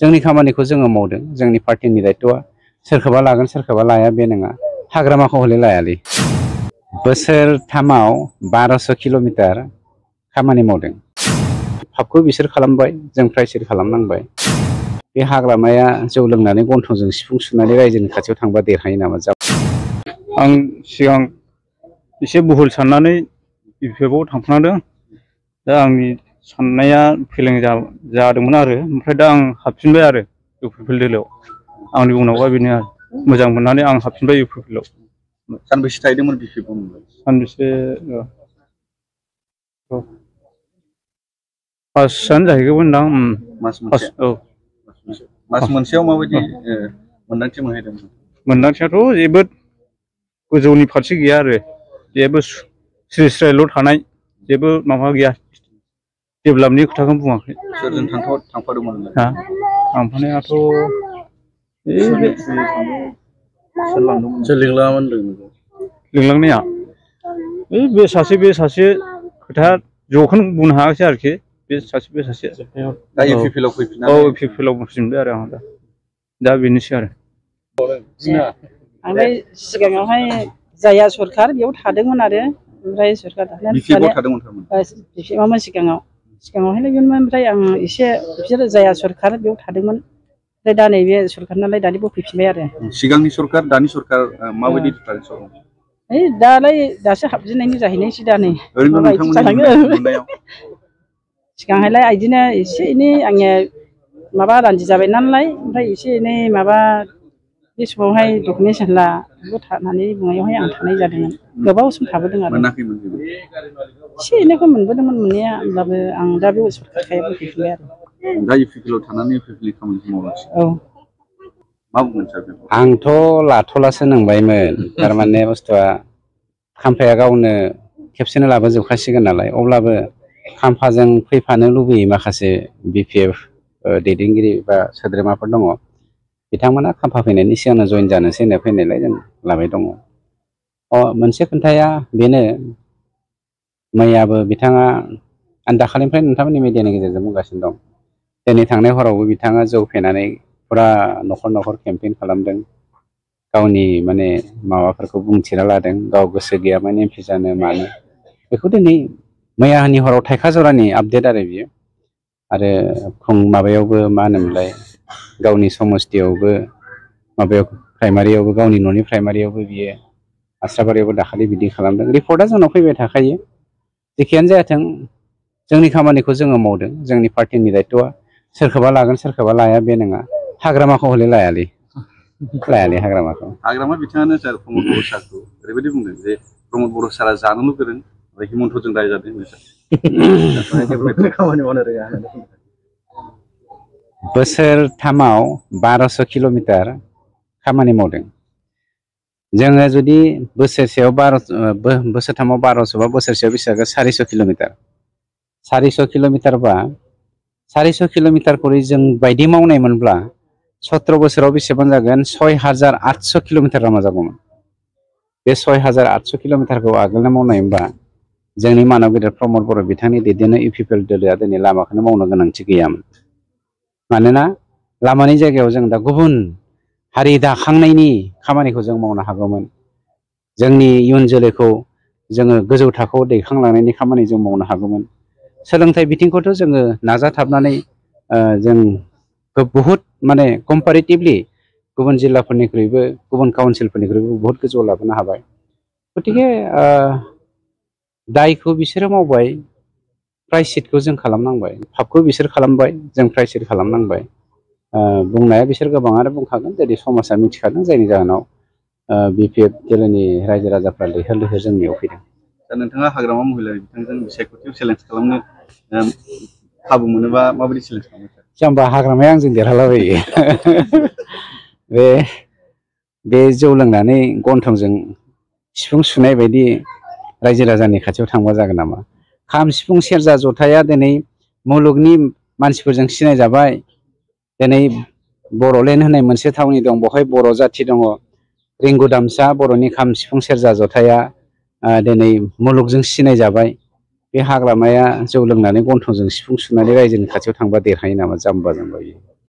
जोंनि खामानिखौ जोङो मावदों। जोंनि पार्टिनि दायित्वआ सोरखौबा लागोन सोरखौबा लाया बे नङा। हाग्रामाखौ हले लायालै। बोसोरथामाव 1200 किल'मिटार खामानि मावदों। फापखौ बिसोर खालामबाय, जों प्रायसित खालामनांबाय। बे हाग्रामाया जौ लोंनानै गन्थंजों सिफुं सुनानै रायजोनि खाथियाव थांबा देरहायो नामा? आं सिगां एसे बुहुल साननानै इउपिएफआव थांफ्लांदों। दा आंनि साननाया फेलें जादोंमोन आरो ओमफ्राय दा आं हाबफिनबाय आरो इउपिपिएल दोलोआव। आंनि बुंनांगौआ बेनो आरो मोजां मोननानै आं हाबफिनबाय इउपिपिएलआव। सानबेसे थाहैदोंमोन बिपिएफआव? सानबेसे फार्स्टआनो जाहैगौमोनदां। मास मोनसे। औ मास मोनसेयाव माबायदि मोन्दांथि मोनहैदोंमोन? मोन्दांथियाथ' जेबो गोजौनि फारसे गैया आरो जेबो स्राय स्रायल' थानाय, जेबो माबा गैया, डेभेलपनि खोथाखौनो बुङाखै। सोरजों थांफादोंमोन? थांफानायाथ' सोर लिंलाङामोन होनदों? लिंलांनाया बे सासे खोथा जखौनो बुंनो हायाखिसै आरोखि। बे सासे दा इउपिपिएलआव फैफिननानै? औ इउपिपिएलआव फैफिनबाय आरो आं दा बेनोसै आरो। आंलाय सिगाङावहाय जाया सरखार बेयाव थादोंमोन आरो ओमफ्राय सरखार बिपिएफआव थादोंमोन थारमाने? बिपिएफआवमोन सिगाङावहाय लोगोमोन। ओमफ्राय आं एसे बिसोर जाया सरखार बेयाव थादोंमोन। ओमफ्राय दा नैबे सरखार नालाय दानिबो फैफिनबाय आरो। सिगांनि सरखार दानि सरखार माबायदि डिफारेन्स दं? दालाय दासो हाबजेननायनि जाहैनायसै दा नै। सिगांहायलाय बिदिनो एसे एनै आङो माबा रान्दि जाबाय नालाय, ओमफ्राय एसे एनै माबा बे समावहाय डकुमेन्टस होला बेखौ थानानै बुंनायावहाय आं थानाय जादोंमोन। गोबाव सम थाबोदों आरो। एसे एनैखौ मोनबोदोंमोन मोननाया, होमब्लाबो आं दा बे सरखारखायाबो फैफिनबाय आरो। दा इउपिपिएलआव थानानै इउपिपिएलनि खामानिखौ मावगासिनो? औ। मा बुंगोन सार? आंथ' लाथ'लासो नंबायमोन। थारमाने बुस्थुआ खाम्फाया गावनो खेबसेनो लाबोजोबखासिगोन नालाय। अब्लाबो खाम्फाजों फैफानो लुबैयो माखासे बिपिएफ दैदेनगिरि बा सोद्रोमाफोर दङ। बिथांमोना खाम्फा फैनायनि सिगांनो जइन जानोसै होनना फैनायलाय जों लाबाय दङ। मोनसे खोथाया बेनो, मैयाबो बिथाङा आं दाखालिनिफ्राय नोंथांमोननि मिडियानि गेजेरजों बुंगासिनो दं। दिनै थांनाय हरावबो बिथाङा जौ फेनानै फुरा न'खर न'खर केम्पेइन खालामदों। गावनि माने माबाफोरखौ बुंथिना लादों। गाव गोसो गैयामोन एमपि जानो मानो। बेखौ दिनै मैयानि हराव थाइखाजरानि आपडेट आरो बियो। आरो माबायावबो मा होनोमोनलाय, गावनि समस्थियावबो माबायाव प्राइमारियावबो, गावनि न'नि प्राइमारियावबो बियो आस्राबारियावबो दाखालि बिदि खालामदों। रिपर्टआ जोंनाव फैबाय थाखायो। जेखियानो जायाथों जोंनि खामानिखौ जोङो मावदों। जोंनि पार्टिनि दायित्वआ सोरखौबा लागोन सोरखौबा लाया बे नङा। हाग्रामाखौ हले लायालै हाग्रामाखौ। हाग्रामा बिथाङानो सार प्रमद बर' सारखौ ओरैबायदि बुंदों जे प्रमद बर' सारा जानोल' गोरों, हिमन्तजों रायजादों खामानि मावनो रोङा होननानै। बोसोरथामाव 1200 किल'मिटार खामानि मावदों। जोङो जुदि बोसोरथामाव 1200 बा बोसोरसेयाव बेसेबां 400 किल'मिटार। 400 किल'मिटारबा 400 किल'मिटारखौ जों बायदि मावनायमोनब्ला 17 बोसोराव बेसेबां जागोन? 6800 किल'मिटार लामा जागौमोन। बे 6800 किल'मिटारखौ आगोलनो मावनायमोनबा जोंनि मानब गेदेर प्रमद बर' बिथांनि दैदेननाय इउपिपिएल दोलोआ दिनै लामाखौनो मावनो गोनांथि गैयामोन। मानोना लामानि जायगायाव जों दा गुबुन हारि दाखांनायनि खामानिखौ जों मावनो हागौमोन। जोंनि इयुन जोलैखौ जोङो गोजौ थाखोआव दैखांलांनायनि खामानि जों मावनो हागौमोन। सोलोंथाइ बिथिंखौथ' जोङो नाजाथाबनानै जों बहुद माने कम्पारेटिभलि गुबुन जिल्लाफोरनिख्रुइबो गुबुन काउन्सिलफोरनिख्रुइबो बहुत गोजौआव लाबोनो हाबाय। गतिके दायखौ बिसोरो मावबाय, प्रायसितखौ जों खालामनांबाय। फापखौ बिसोर खालामबाय, जों प्रायसित खालामनांबाय। बुंनाया बिसोर गोबाङानो बुंखागोन, जुदि समाजा मिथिखादों जायनि जाहोनाव बिपिएफ दोलोनि रायजो राजाफ्रा लैहोर लैहोर जोंनियाव फैदों। दा नोंथाङा हाग्रामा महिलारि बिथांजों बिसायख'थियाव चेलेन्ज खालामनो खाबु मोनोबा माबायदि चेलेन्ज खालामो? जाम्बा हाग्रामाया आंजों देरहालाबायो। बे जौ लोंनानै गन्थंजों सिफुं सुनाय बायदि रायजो राजानि खाथियाव थांबा जागोन नामा? खाम सिफुं सेरजा जथाया दिनै मुलुगनि मानसिफोरजों सिनायजाबाय। दिनै बर'लेण्ड होननाय मोनसे थावनि दं, बेवहाय बर' जाथि दङ। रिंगु दामसा बर'नि खाम सिफुं सेरजा जथाया दिनै मुलुगजों सिनायजाबाय। बे हाग्रामाया जौ लोंनानै गन्थंजों सिफुं सुनानै रायजोनि खाथियाव थांबा देरहायो नामा? जाम्बा जाम्बा।